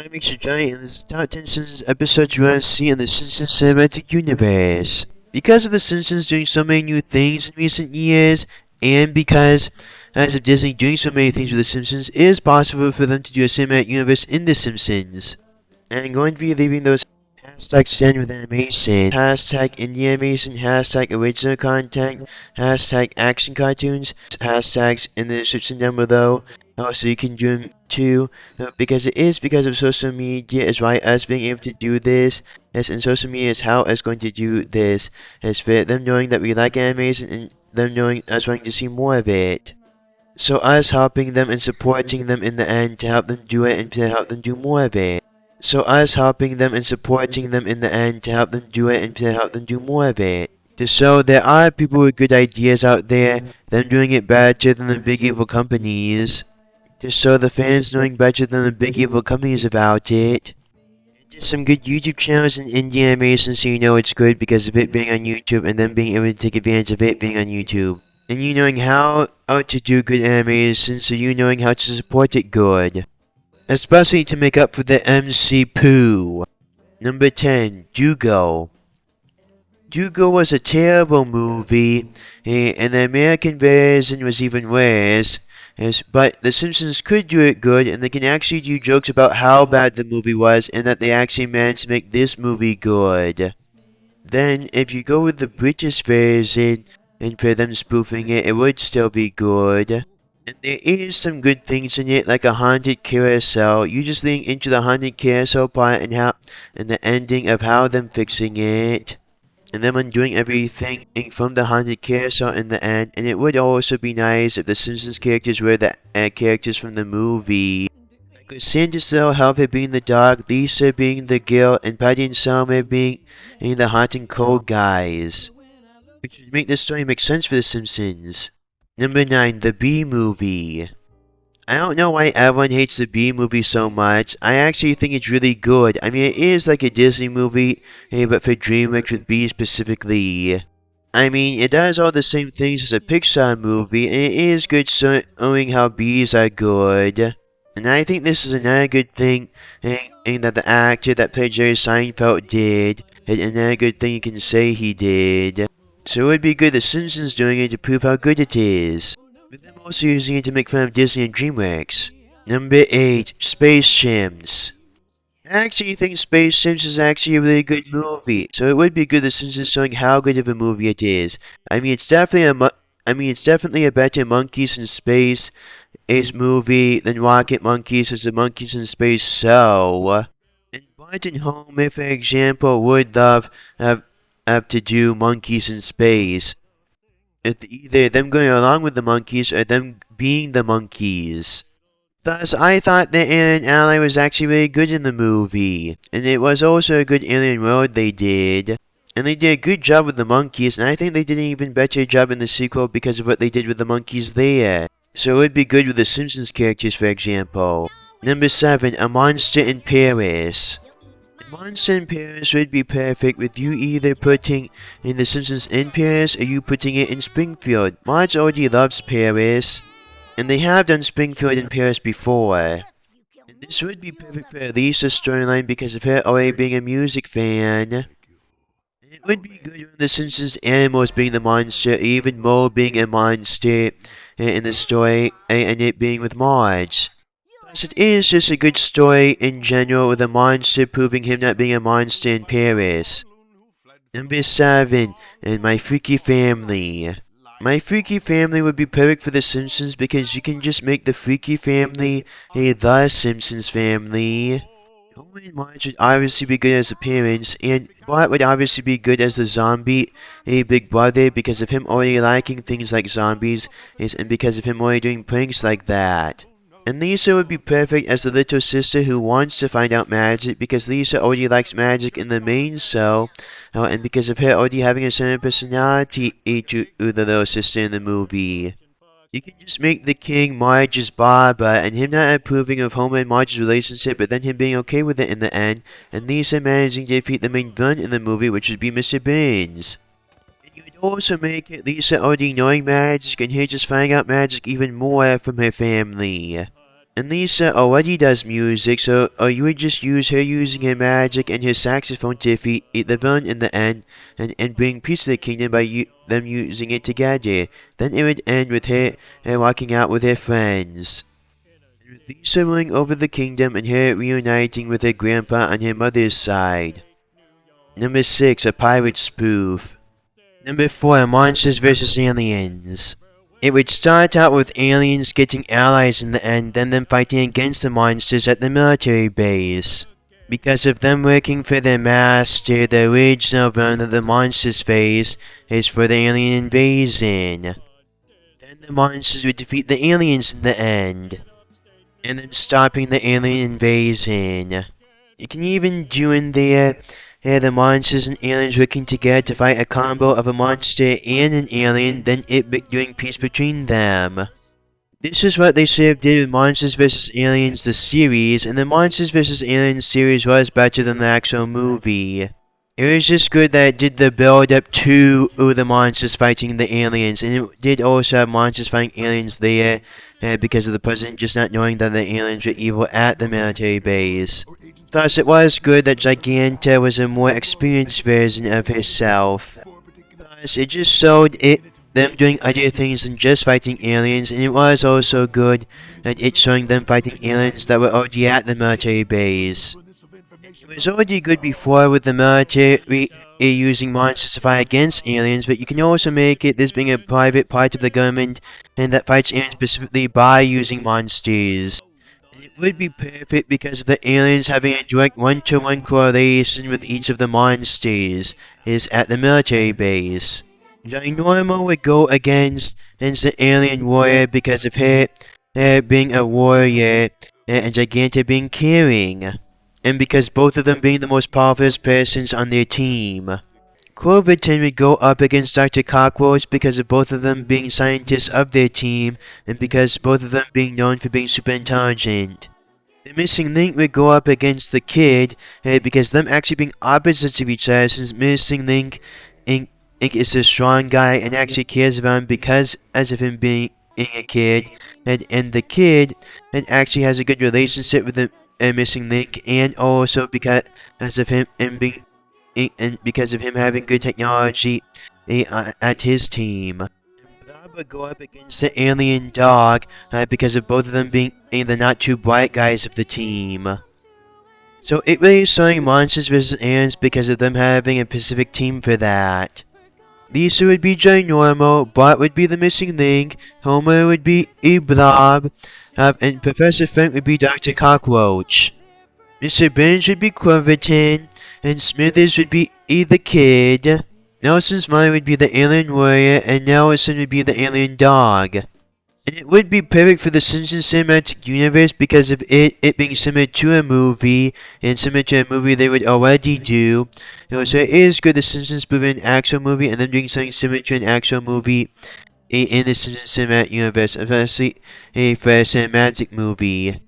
I'm Mr. Giant, and this is Top 10 Simpsons episodes you want to see in the Simpsons Cinematic Universe. Because of the Simpsons doing so many new things in recent years, and because, as of Disney doing so many things with the Simpsons, it is possible for them to do a cinematic universe in the Simpsons. And I'm going to be leaving those hashtag standwithanimation, hashtag indieanimation, hashtag originalcontent, hashtag actioncartoons, hashtags in the description down below. So you can do them too, because it is because of social media is why us being able to do this, and social media is how us going to do this, as for them knowing that we like animation and them knowing us wanting to see more of it. So us helping them and supporting them in the end to help them do it and to help them do more of it. So us helping them and supporting them in the end to help them do it and to help them do more of it. So there are people with good ideas out there, them doing it better than the big evil companies. Just so the fans knowing better than the big evil companies about it. Just some good YouTube channels and indie animation so you know it's good because of it being on YouTube and them being able to take advantage of it being on YouTube. And you knowing how to do good animation so you knowing how to support it good. Especially to make up for the MC poo. Number 10, Dougal. Dougal was a terrible movie, and the American version was even worse. Yes, but The Simpsons could do it good, and they can actually do jokes about how bad the movie was, and that they actually managed to make this movie good. Then, if you go with the British version, and for them spoofing it, it would still be good. And there is some good things in it, like a haunted carousel. You just leading into the haunted carousel part and the ending of how them fixing it. And them undoing everything from the haunted carousel in the end, and it would also be nice if the Simpsons characters were the characters from the movie. Like with Santa's little helper being the dog, Lisa being the girl, and Patty and Selma being the hot and cold guys. Which would make the story make sense for the Simpsons. Number 9, the Bee Movie. I don't know why everyone hates the Bee Movie so much. I actually think it's really good. I mean, it is like a Disney movie, but for DreamWorks with bees specifically. I mean, it does all the same things as a Pixar movie, and it is good showing how bees are good. And I think this is another good thing that the actor that played Jerry Seinfeld did, and another good thing you can say he did. So it would be good the Simpsons doing it to prove how good it is. With them also using it to make fun of Disney and DreamWorks. Number 8, Space Chimps. I actually think Space Chimps is actually a really good movie, so it would be good the Simpsons showing how good of a movie it is. I mean, it's definitely a better Monkeys in Space movie than Rocket Monkeys as the Monkeys in Space so. And Bart and Homer, for example, would love to do Monkeys in Space. It's either them going along with the monkeys or them being the monkeys. Thus, I thought the Alien Ally was actually really good in the movie, and it was also a good alien world they did. And they did a good job with the monkeys, and I think they did an even better job in the sequel because of what they did with the monkeys there. So it would be good with the Simpsons characters, for example. Number 7, A Monster in Paris. Monster in Paris would be perfect with you either putting in The Simpsons in Paris or you putting it in Springfield. Marge already loves Paris, and they have done Springfield in Paris before. And this would be perfect for Lisa's storyline because of her already being a music fan. And it would be good with The Simpsons animals being the monster, or even Mo being a monster in the story, and it being with Marge. It is just a good story in general with a monster proving him not being a monster in Paris. Number 7, and My Freaky Family. My Freaky Family would be perfect for The Simpsons because you can just make the Freaky Family The Simpsons family. Homer and Marge would obviously be good as appearance, and Bart would obviously be good as the zombie big brother because of him already liking things like zombies, and because of him already doing pranks like that. And Lisa would be perfect as the little sister who wants to find out magic because Lisa already likes magic in the main show, and because of her already having a certain personality to the little sister in the movie. You can just make the king Marge's barber, and him not approving of Homer and Marge's relationship, but then him being okay with it in the end, and Lisa managing to defeat the main villain in the movie, which would be Mr. Burns. You would also make it Lisa already knowing magic and her just finding out magic even more from her family. And Lisa already does music, so you would just use her using her magic and her saxophone to defeat the villain in the end, and bring peace to the kingdom by them using it together. Then it would end with her walking out with her friends. With Lisa ruling over the kingdom and her reuniting with her grandpa on her mother's side. Number 6, a pirate spoof. Number 4, Monsters vs. Aliens. It would start out with aliens getting allies in the end, then them fighting against the monsters at the military base. Because of them working for their master, the original villain that the monsters face is for the alien invasion. Then the monsters would defeat the aliens in the end, and then stopping the alien invasion. You can even do in there the monsters and aliens working together to fight a combo of a monster and an alien, then it doing peace between them. This is what they sort of did with Monsters vs. Aliens the series, and the Monsters vs. Aliens series was better than the actual movie. It was just good that it did the build up to the monsters fighting the aliens, and it did also have monsters fighting aliens there because of the president just not knowing that the aliens were evil at the military base. Thus, it was good that Giganta was a more experienced version of herself. Thus, it just showed them doing other things than just fighting aliens, and it was also good that it showing them fighting aliens that were already at the military base. It was already good before with the military using monsters to fight against aliens, but you can also make it this being a private part of the government and that fights aliens specifically by using monsters. It would be perfect because of the aliens having a direct one-to-one correlation with each of the monsters is at the military base. Ginormo would go against the alien warrior because of her being a warrior and Giganta being caring, and because both of them being the most powerful persons on their team. Corverton would go up against Dr. Cockroach because of both of them being scientists of their team, and because both of them being known for being super intelligent. The Missing Link would go up against the Kid because them actually being opposites of each other, since Missing Link is a strong guy and actually cares about him because as of him being a kid, and the Kid actually has a good relationship with the Missing Link, and also because of him being and because of him having good technology at his team. Blob would go up against the alien dog because of both of them being the not too bright guys of the team. So it really is showing Monsters vs. Aliens because of them having a specific team for that. Lisa would be Ginormo, Bart would be the Missing Link, Homer would be Blob, and Professor Frank would be Dr. Cockroach. Mr. Burns would be Corverton, and Smithers would be the Kid. Nelson's mom would be the alien warrior, and Nelson would be the alien dog. And it would be perfect for the Simpsons cinematic universe because of it being similar to a movie, and similar to a movie they would already do. So it is good the Simpsons moving an actual movie, and then doing something similar to an actual movie in the Simpsons cinematic universe, especially for a cinematic movie.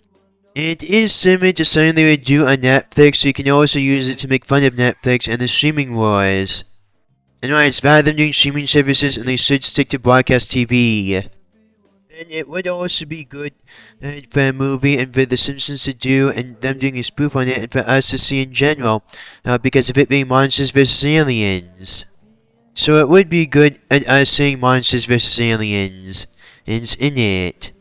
It is similar to something they would do on Netflix, so you can also use it to make fun of Netflix and the streaming wars. And why it's bad them doing streaming services and they should stick to broadcast TV. Then it would also be good for a movie and for The Simpsons to do and them doing a spoof on it and for us to see in general, because of it being Monsters vs. Aliens. So it would be good at us seeing Monsters vs. Aliens in it.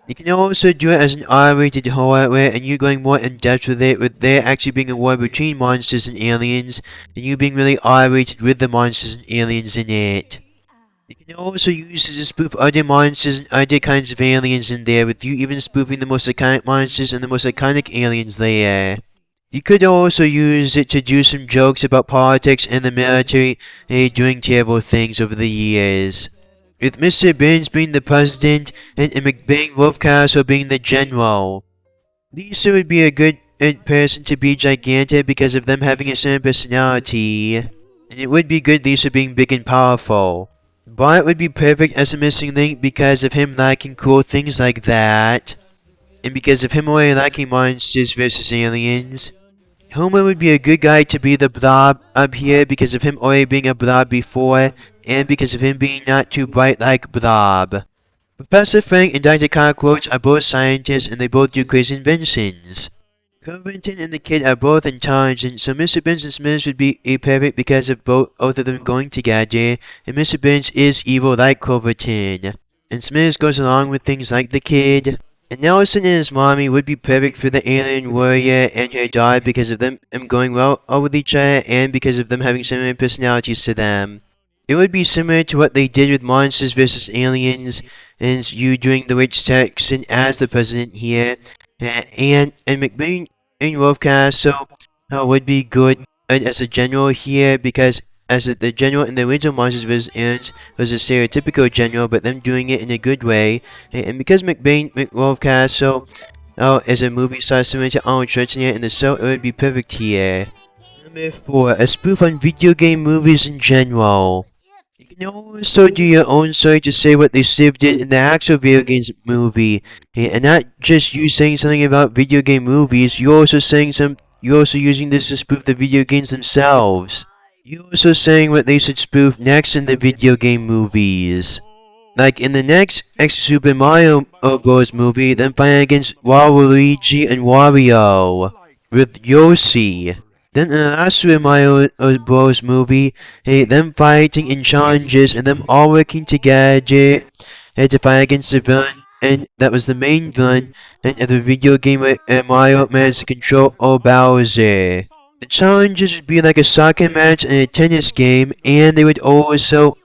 You can also do it as an R-rated horror and you going more in depth with it, with there actually being a war between monsters and aliens, and you being really R-rated with the monsters and aliens in it. You can also use it to spoof other monsters and other kinds of aliens in there, with you even spoofing the most iconic monsters and the most iconic aliens there. You could also use it to do some jokes about politics and the military doing terrible things over the years. With Mr. Burns being the president and McBain Wolfcastle being the general. Lisa would be a good person to be Giganta because of them having a certain personality. And it would be good Lisa being big and powerful. Bart would be perfect as a Missing Link because of him liking cool things like that. And because of him already liking Monsters vs. Aliens. Homer would be a good guy to be the Blob up here because of him already being a Blob before, and because of him being not too bright like Blob. Professor Frank and Dr. Cockroach are both scientists and they both do crazy inventions. Covington and the kid are both intelligent, so Mr. Burns and Smithers would be a perfect because of both of them going together, and Mr. Burns is evil like Covington. And Smithers goes along with things like the kid. And Nelson and his mommy would be perfect for the alien warrior and her daughter because of them going well with each other and because of them having similar personalities to them. It would be similar to what they did with Monsters vs. Aliens, and you doing the Rich Texan as the president here. And McBain and Wolfcastle would be good as a general here because as the general in the original Monsters vs. Aliens was a stereotypical general, but them doing it in a good way. And because McBain Wolfcastle is a movie star similar to Arnold Schwarzenegger in the show, it would be perfect here. Number 4. A spoof on video game movies in general. You can also do your own story to say what they Steve did in the actual video games movie, and not just you saying something about video game movies. You're also using this to spoof the video games themselves. You're also saying what they should spoof next in the video game movies. Like in the next Super Mario Bros. Movie, then fighting against Waluigi and Wario with Yoshi. Then in the last Super Mario Bros. Movie, them fighting in challenges and them all working together to fight against the villain, and that was the main villain and the video game where Mario managed to control Bowser. The challenges would be like a soccer match and a tennis game, and they would also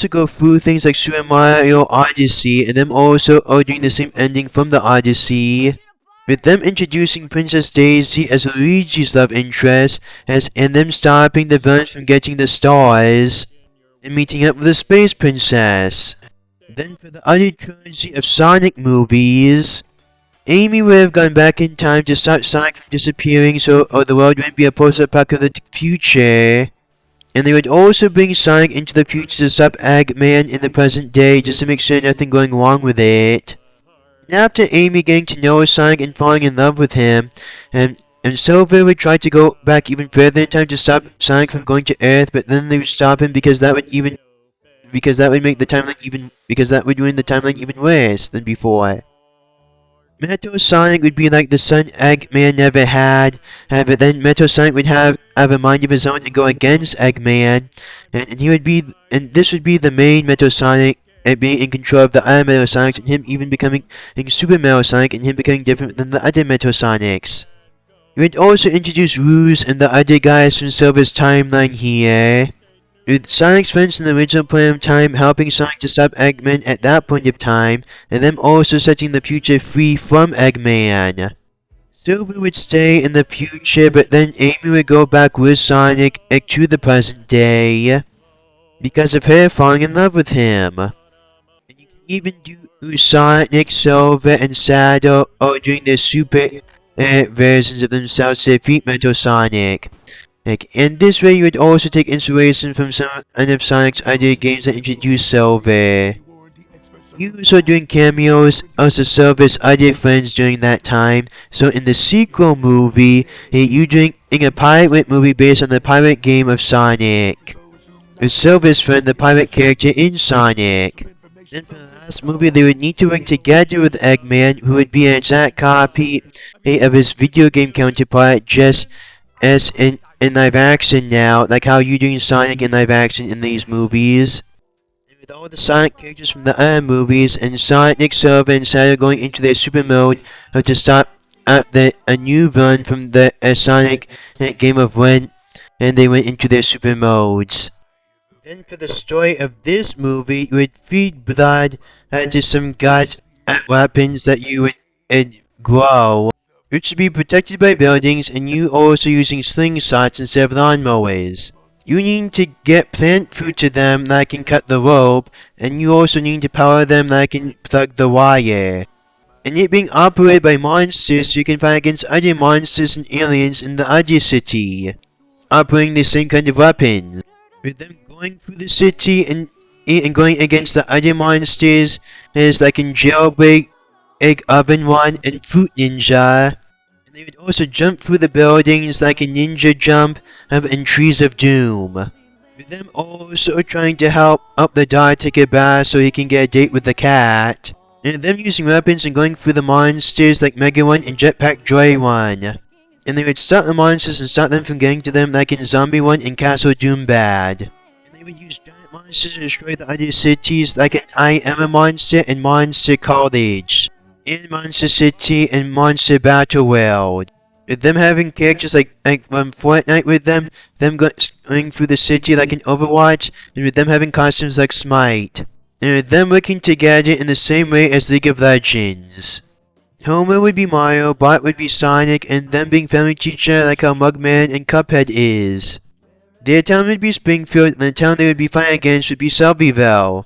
go through things like Super Mario Odyssey, and them also doing the same ending from the Odyssey. With them introducing Princess Daisy as Luigi's love interest, and them stopping the villains from getting the stars, and meeting up with the Space Princess. Then for the other trilogy of Sonic movies, Amy would have gone back in time to stop Sonic from disappearing so the world wouldn't be a post-apocalyptic future. And they would also bring Sonic into the future to stop Eggman in the present day just to make sure nothing going wrong with it. And after Amy getting to know Sonic and falling in love with him, and Silver would try to go back even further in time to stop Sonic from going to Earth, but then they would stop him because that would ruin the timeline even worse than before. Metal Sonic would be like the son Eggman never had, but then Metal Sonic would have a mind of his own and go against Eggman, and this would be the main Metal Sonic being in control of the other Metal Sonics, and him even becoming Super Metal Sonic, and him becoming different than the other Metal Sonics. You would also introduce Rouge and the other guys from Silver's timeline here, with Sonic's friends in the original point of time helping Sonic to stop Eggman at that point of time, and them also setting the future free from Eggman. Silver would stay in the future, but then Amy would go back with Sonic to the present day because of her falling in love with him. And you can even do Sonic, Silver, and Shadow doing their super versions of themselves to defeat Metal Sonic. And this way you would also take inspiration from some of Sonic's other games that introduce Silver. You also doing cameos of Silver's other friends during that time. So in the sequel movie, you doing a pirate movie based on the pirate game of Sonic, with Silver's friend, the pirate character in Sonic. Then for the last movie, they would need to work together with Eggman, who would be an exact copy of his video game counterpart, just as in live action now, like how you doing Sonic in live action in these movies. And with all the Sonic characters from the other movies, and Sonic, Silver, and Shadow going into their super mode to stop a new villain from the Sonic game of when, and they went into their super modes. Then for the story of this movie, you would feed blood to some god weapons that you would grow, which should be protected by buildings, and you also using slingshots instead of lawnmowers. You need to get plant food to them that can cut the rope, and you also need to power them that can plug the wire. And it being operated by monsters, so you can fight against other monsters and aliens in the other city, operating the same kind of weapons. With them going through the city and going against the other monsters, is like in Jailbreak, Egg Oven One, and Fruit Ninja. And they would also jump through the buildings like a ninja jump in Trees of Doom. With them also trying to help up the dog take a bath so he can get a date with the cat. And them using weapons and going through the monsters like Mega 1 and Jetpack Joy 1. And they would stop the monsters and stop them from getting to them like in Zombie 1 and Castle Doombad. And they would use giant monsters to destroy the other cities like in I Am a Monster and Monster College. In Monster City and Monster Battle World. With them having characters like from Fortnite with them going through the city like in Overwatch, and with them having costumes like Smite. And with them working together in the same way as League of Legends. Homer would be Mario, Bart would be Sonic, and them being family teacher like how Mugman and Cuphead is. Their town would be Springfield, and the town they would be fighting against would be Selbyville.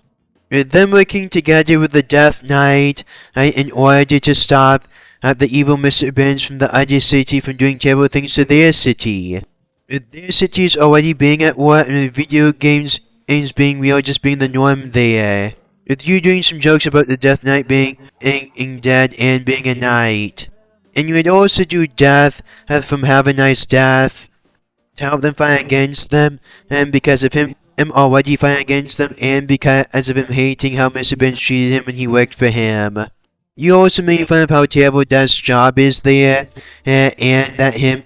With them working together with the Death Knight in order to stop the evil Mr. Burns from the other city from doing terrible things to their city. With their cities already being at war and with video games being real just being the norm there. With you doing some jokes about the Death Knight being dead and being a knight. And you would also do death from Have a Nice Death to help them fight against them, and because of him already fighting against them, and because of him hating how Mr. Burns treated him when he worked for him. You also made fun of how terrible Death's job is there, and that him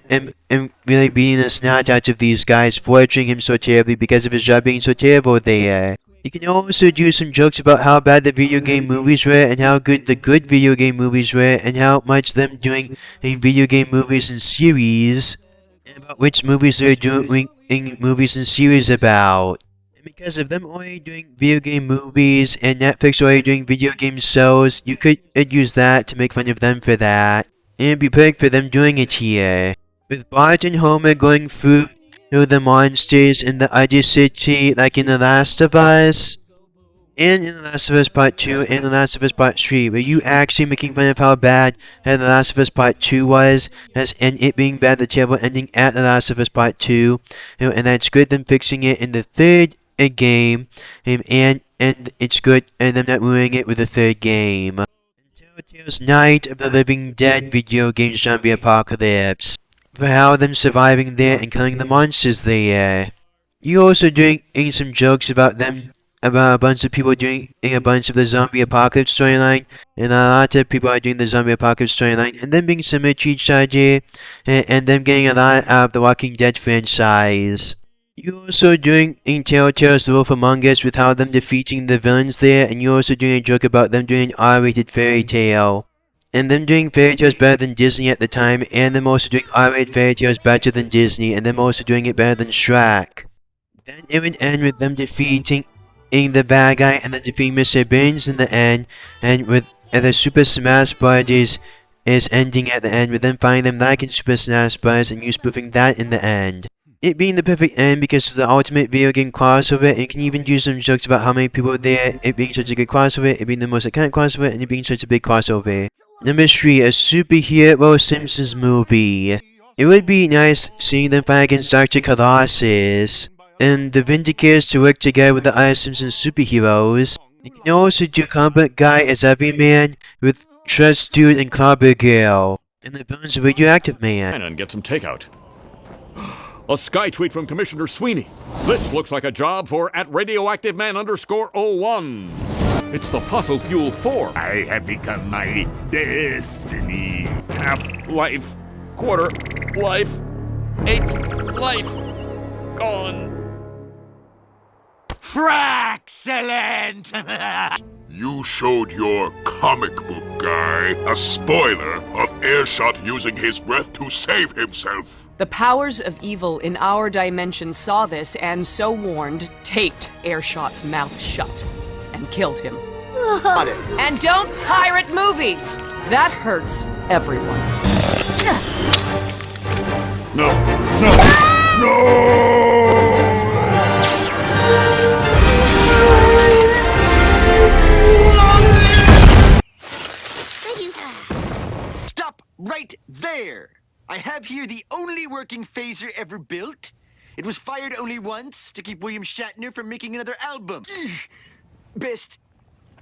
really beating the snot out of these guys, torturing him so terribly because of his job being so terrible there. You can also do some jokes about how bad the video game movies were, and how good the good video game movies were, and how much them doing video game movies and series, and about which movies they're doing movies and series about. Because of them already doing video game movies and Netflix already doing video game shows, you could use that to make fun of them for that. And it'd be perfect for them doing it here. With Bart and Homer going through the monsters in the other city, like in The Last of Us, and in The Last of Us Part 2, and The Last of Us Part 3, were you actually making fun of how bad The Last of Us Part 2 was, and it being bad, the terrible ending at The Last of Us Part 2, and that's good them fixing it in the third game, and it's good and them not ruining it with the third game. Telltale's Night of the Living Dead video game zombie apocalypse, for how them surviving there and killing the monsters there. You also doing some jokes about a bunch of people doing a bunch of the zombie apocalypse storyline, and a lot of people are doing the zombie apocalypse storyline, and them being similar to each other, and them getting a lot out of the Walking Dead franchise. You also doing Telltale's The Wolf Among Us with how them defeating the villains there, and you also doing a joke about them doing an R-rated fairy tale. And them doing fairy tales better than Disney at the time, and them also doing R-rated fairy tales better than Disney, and them also doing it better than Shrek. Then it would end with them defeating the bad guy and then defeating Mr. Burns in the end, and with the Super Smash Bros. Is ending at the end, with them finding them liking Super Smash Bros. And you spoofing that in the end. It being the perfect end because it's the ultimate video game crossover, and you can even do some jokes about how many people are there, it being such a good crossover, it being the most iconic crossover, and it being such a big crossover. Number 3, a superhero Simpsons movie. It would be nice seeing them fight against Dr. Colossus, and the Vindicators to work together with the other Simpsons superheroes. You can also do Combat Guy as Everyman, with Shred's Dude and Clobber Girl, and the villains of Radioactive Man. And get some takeout. A sky tweet from Commissioner Sweeney. This looks like a job for at radioactiveman_01. It's the fossil fuel 4. I have become my destiny. Half-life, quarter life, eighth life, gone. Fraxcellent! You showed your comic book guy a spoiler of Airshot using his breath to save himself. The powers of evil in our dimension saw this and, so warned, taped Airshot's mouth shut and killed him. And don't pirate movies! That hurts everyone. No! No! No! Stop right there! I have here the only working phaser ever built. It was fired only once to keep William Shatner from making another album. Best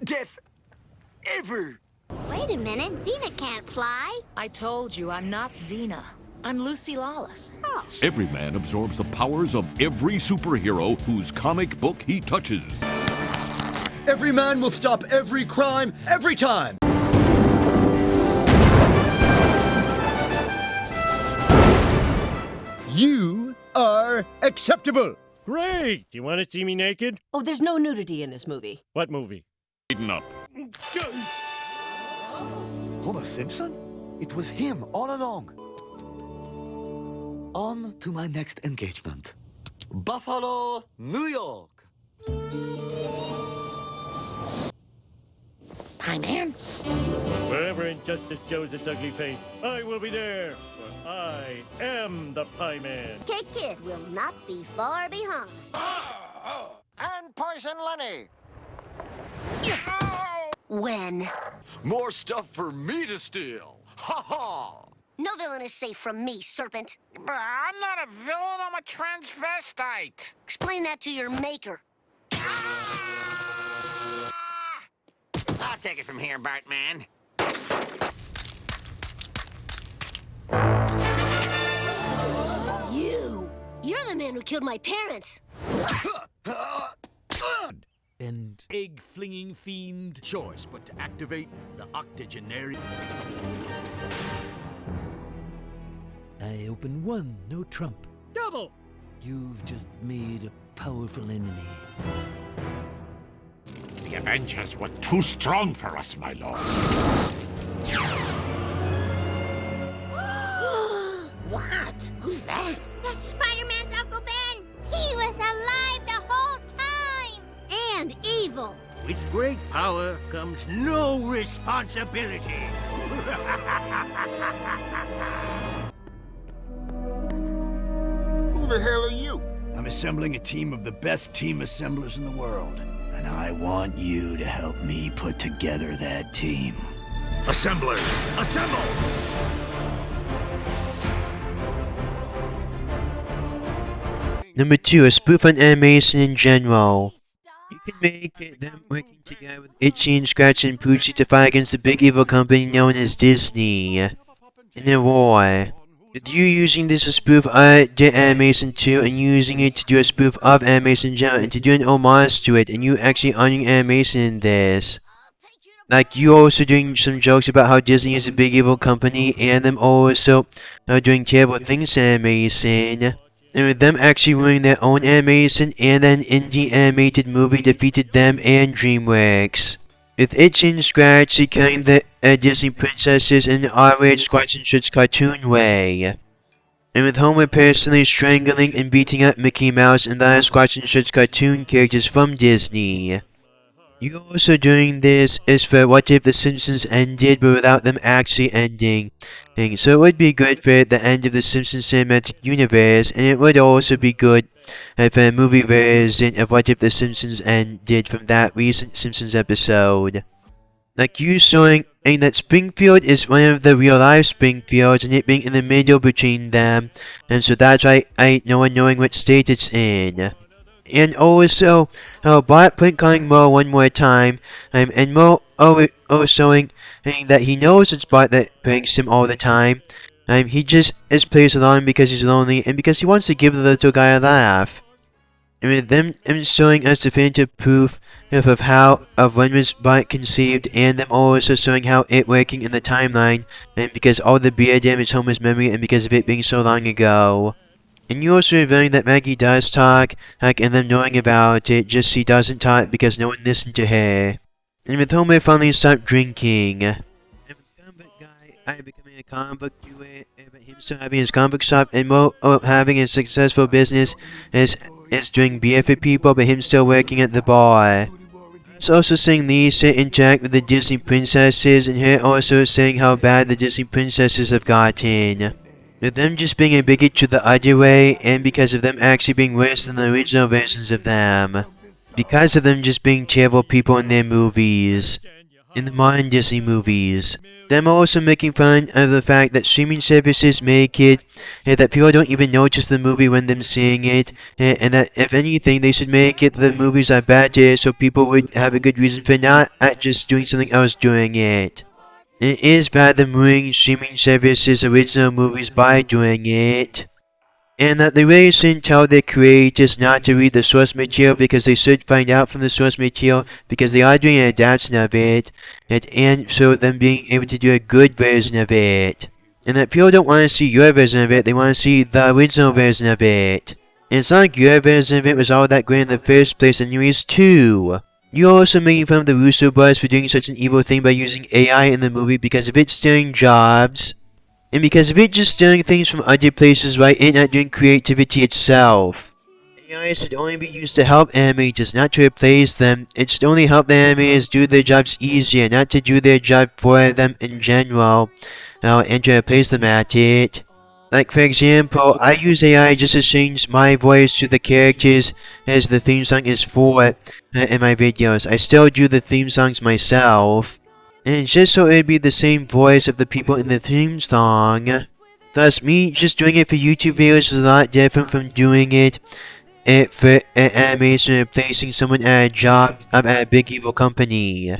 death ever. Wait a minute, Xena can't fly. I told you I'm not Xena. I'm Lucy Lawless. Every man absorbs the powers of every superhero whose comic book he touches. Every man will stop every crime, every time! You are acceptable! Great! You want to see me naked? Oh, there's no nudity in this movie. What movie? Eaten up. Homer Simpson? It was him all along. On to my next engagement. Buffalo, New York. Pie Man? Wherever injustice shows its ugly face, I will be there, for I am the Pie Man. Kid will not be far behind. And Poison Lenny. When? More stuff for me to steal. Ha ha! No villain is safe from me, Serpent. I'm not a villain, I'm a transvestite. Explain that to your maker. I'll take it from here, Bartman. You're the man who killed my parents. And egg-flinging fiend. Choice but to activate the octogenarian. I open one, no trump. Double! You've just made a powerful enemy. The Avengers were too strong for us, my lord. What? Who's that? That's Spider-Man's Uncle Ben. He was alive the whole time. And evil. With great power comes no responsibility. Who the hell are you? I'm assembling a team of the best team assemblers in the world. And I want you to help me put together that team. Assemblers, assemble! Number 2, a spoof on animation in general. You can make them working together with Itchy and Scratch and Poochie to fight against the big evil company known as Disney in a war. With you using this as spoof of the animation too, and using it to do a spoof of animation in general, and to do an homage to it, and you actually honoring animation in this. Like you also doing some jokes about how Disney is a big evil company, and them also doing terrible things in animation. And with them actually ruining their own animation, and then indie animated movie defeated them and DreamWorks. With Itchy and Scratch killing the Disney princesses in an R-rated Scratch and Shit's cartoon way. And with Homer personally strangling and beating up Mickey Mouse and the other Scratch and Shit's cartoon characters from Disney. You also doing this is for what if the Simpsons ended but without them actually ending. And so it would be good for the end of the Simpsons cinematic universe, and it would also be good for a movie version of what if the Simpsons ended from that recent Simpsons episode. Like you showing that Springfield is one of the real life Springfields, and it being in the middle between them, and so that's why no one knowing what state it's in. And also, Bart prank calling Mo one more time, and Mo showing that he knows it's Bart that pranks him all the time. He just plays along because he's lonely and because he wants to give the little guy a laugh. And with them showing us definitive proof of when was Bart conceived, and them also showing how it working in the timeline, and because all the beer damaged Homer's memory and because of it being so long ago. And you also revealing that Maggie does talk, and them knowing about it, just she doesn't talk because no one listened to her. And with Homer finally stopped drinking. And with the comic book guy becoming a comic book doer, but him still having his comic book shop, and Mo having a successful business is doing beer for people, but him still working at the bar. It's also seeing Lisa interact with the Disney princesses, and her also saying how bad the Disney princesses have gotten. With them just being a bigot to the other way, and because of them actually being worse than the original versions of them. Because of them just being terrible people in their movies. In the modern Disney movies. Them also making fun of the fact that streaming services make it that people don't even notice the movie when them seeing it, and that if anything they should make it the movies are better so people would have a good reason for not just doing something else doing it. It is bad them ruining streaming services' original movies by doing it. And that they really shouldn't tell their creators not to read the source material because they should find out from the source material because they are doing an adaptation of it, and so them being able to do a good version of it. And that people don't want to see your version of it, they want to see the original version of it. And it's not like your version of it was all that great in the first place anyways too. You're also making fun of the Russo brothers for doing such an evil thing by using AI in the movie because of it stealing jobs. And because of it just stealing things from other places right and not doing creativity itself. AI should only be used to help animators, not to replace them. It should only help the animators do their jobs easier, not to do their job for them in general, and to replace them at it. Like for example, I use AI just to change my voice to the characters as the theme song is for in my videos. I still do the theme songs myself. And just so it'd be the same voice of the people in the theme song. Thus, me just doing it for YouTube videos is a lot different from doing it for animation and replacing someone at a job at a big evil company.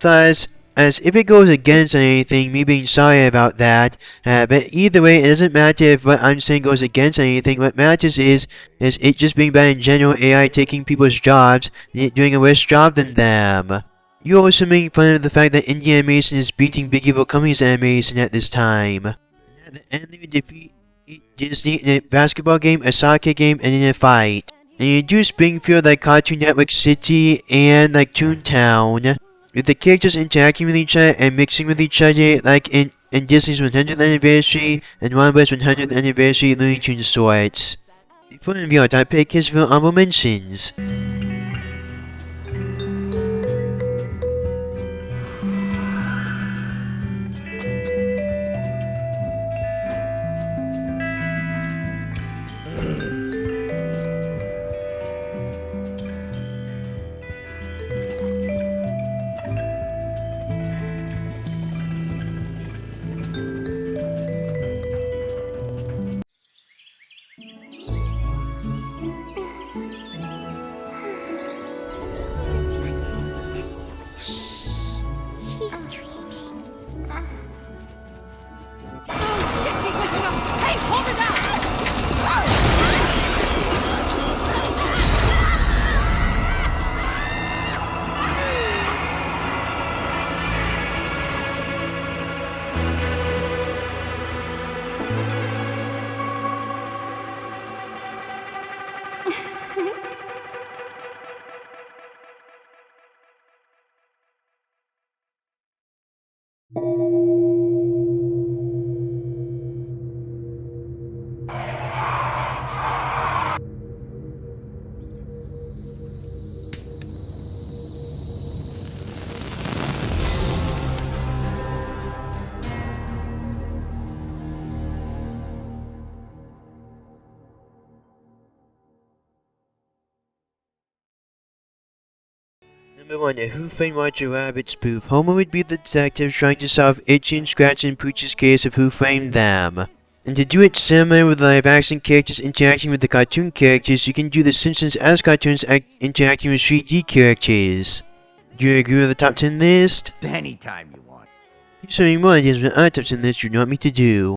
Thus, as if it goes against anything, me being sorry about that, but either way, it doesn't matter if what I'm saying goes against anything. What matters is it just being bad in general, AI taking people's jobs, and it doing a worse job than them. You're also making fun of the fact that indie animation is beating big evil companies animation at this time. And at the end they would defeat Disney in a basketball game, a soccer game, and in a fight. And you do Springfield like Cartoon Network City and like Toontown, with the characters interacting with each other and mixing with each other like in Disney's 100th anniversary and Warner Bros. 100th anniversary Looney Tunes sorts. Before I reveal our pick, here's for honorable mentions. She's dreaming. Oh, shit, she's waking up! Hey, hold her down! Number 1, a Who Framed Roger Rabbit spoof. Homer would be the detective trying to solve Itchy and Scratchy and Pooch's case of who framed them. And to do it similar with live-action characters interacting with the cartoon characters, you can do the Simpsons as cartoons interacting with 3D characters. Do you agree with the top 10 list? Anytime you want. Here's some more ideas for our top 10 list you want me to do.